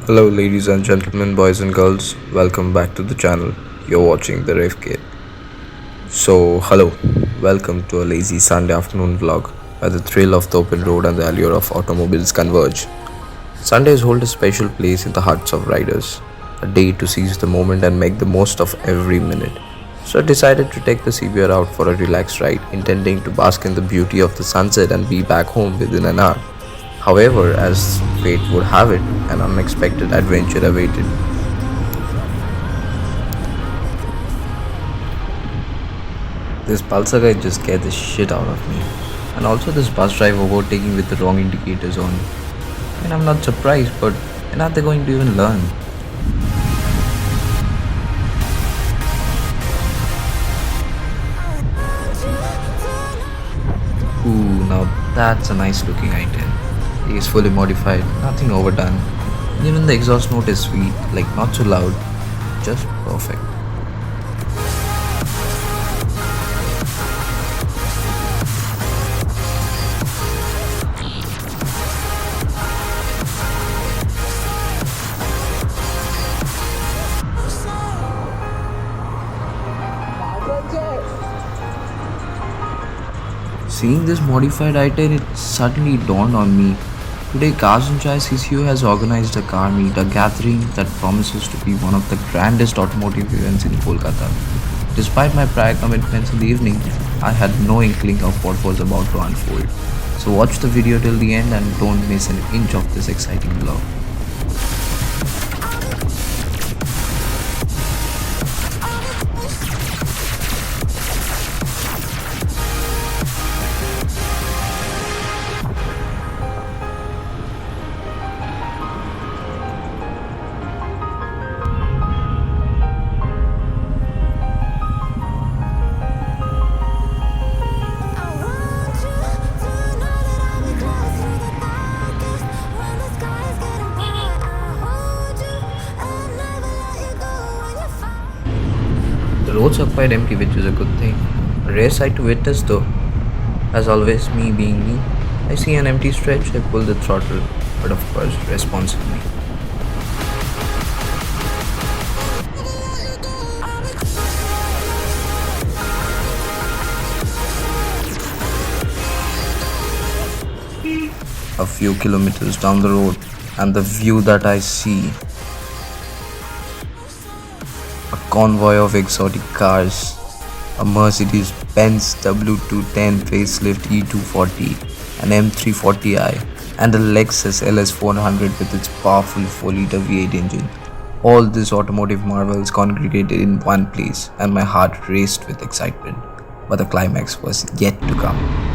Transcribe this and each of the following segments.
Hello, ladies and gentlemen, boys and girls. Welcome back to the channel. You're watching the Revkid. Hello, welcome to a lazy Sunday afternoon vlog where the thrill of the open road and the allure of automobiles converge. Sundays hold a special place in the hearts of riders, a day to seize the moment and make the most of every minute. So I decided to take the CBR out for a relaxed ride, intending to bask in the beauty of the sunset and be back home within an hour. However, as fate would have it, an unexpected adventure awaited. This Pulsar guy just scared the shit out of me. And also this bus driver overtaking with the wrong indicators on. I'm not surprised, but when are they going to even learn? Ooh, now that's a nice looking item. It is fully modified, nothing overdone. Even the exhaust note is sweet, like not so loud, just perfect. Seeing this modified item, it suddenly dawned on me. Today, Cars and Chai CCU has organized a car meet, a gathering that promises to be one of the grandest automotive events in Kolkata. Despite my prior commitments in the evening, I had no inkling of what was about to unfold. So watch the video till the end and don't miss an inch of this exciting vlog. The roads are quite empty, which is a good thing. A rare sight to witness though. As always, me being me, I see an empty stretch, I pull the throttle, but of course, responsibly. A few kilometers down the road, and the view that I see, a convoy of exotic cars, a Mercedes Benz W210 facelift E240, an M340i, and a Lexus LS400 with its powerful 4-liter V8 engine. All these automotive marvels congregated in one place, and my heart raced with excitement. But the climax was yet to come.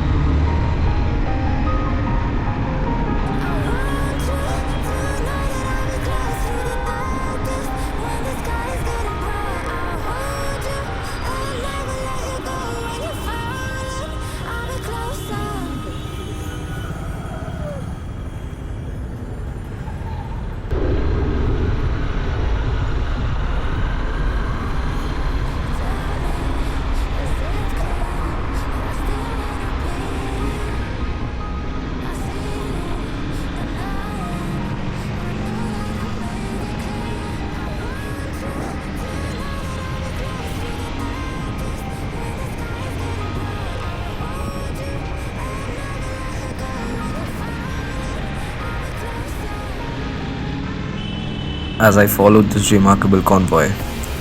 As I followed this remarkable convoy,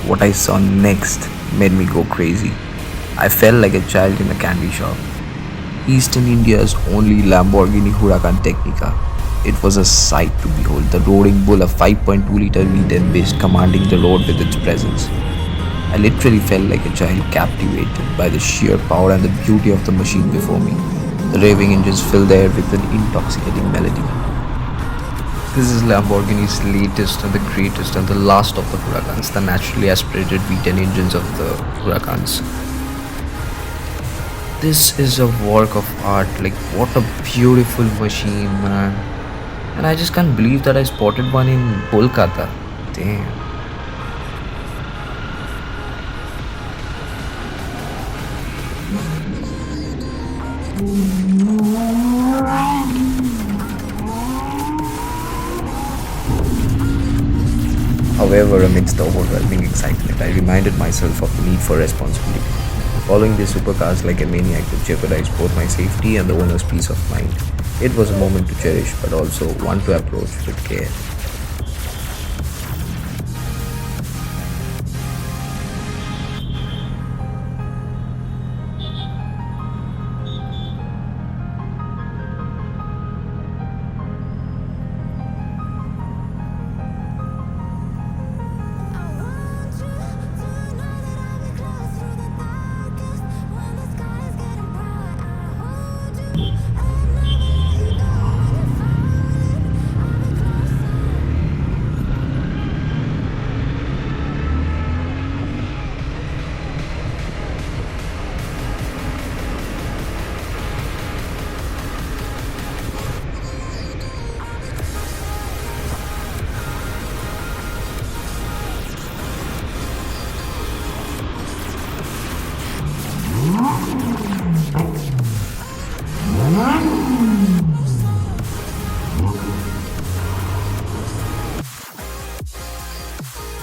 what I saw next made me go crazy. I felt like a child in a candy shop. Eastern India's only Lamborghini Huracán Technica. It was a sight to behold. The roaring bull, a 5.2-liter V10 beast, commanding the road with its presence. I literally felt like a child captivated by the sheer power and the beauty of the machine before me. The revving engines filled the air with an intoxicating melody. This is Lamborghini's latest and the greatest and the last of the Huracans, the naturally aspirated V10 engines of the Huracans. This is a work of art, like what a beautiful machine, man. And I just can't believe that I spotted one in Kolkata. Damn. However, amidst the overwhelming excitement, I reminded myself of the need for responsibility. Following these supercars like a maniac would jeopardize both my safety and the owner's peace of mind. It was a moment to cherish, but also one to approach with care.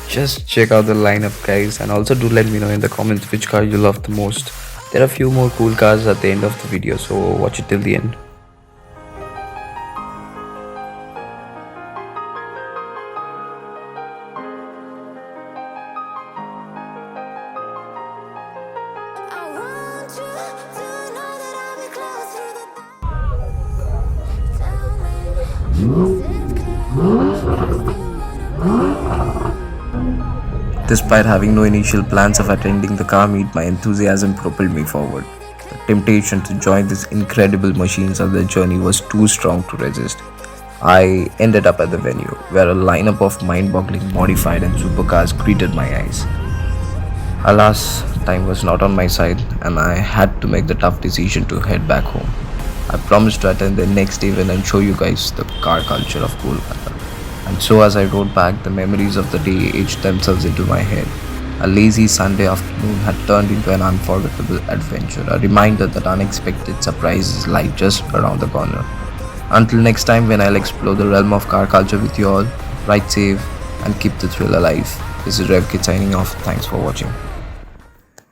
Just check out the lineup, guys, and also do let me know in the comments which car you love the most. There are a few more cool cars at the end of the video, so watch it till the end. Despite having no initial plans of attending the car meet, my enthusiasm propelled me forward. The temptation to join these incredible machines on their journey was too strong to resist. I ended up at the venue, where a lineup of mind-boggling modified and supercars greeted my eyes. Alas, time was not on my side, and I had to make the tough decision to head back home. I promised to attend the next event and show you guys the car culture of Kolkata. And so as I rode back, the memories of the day etched themselves into my head. A lazy Sunday afternoon had turned into an unforgettable adventure, a reminder that unexpected surprises lie just around the corner. Until next time, when I'll explore the realm of car culture with you all, ride safe and keep the thrill alive. This is Revkid signing off. Thanks for watching.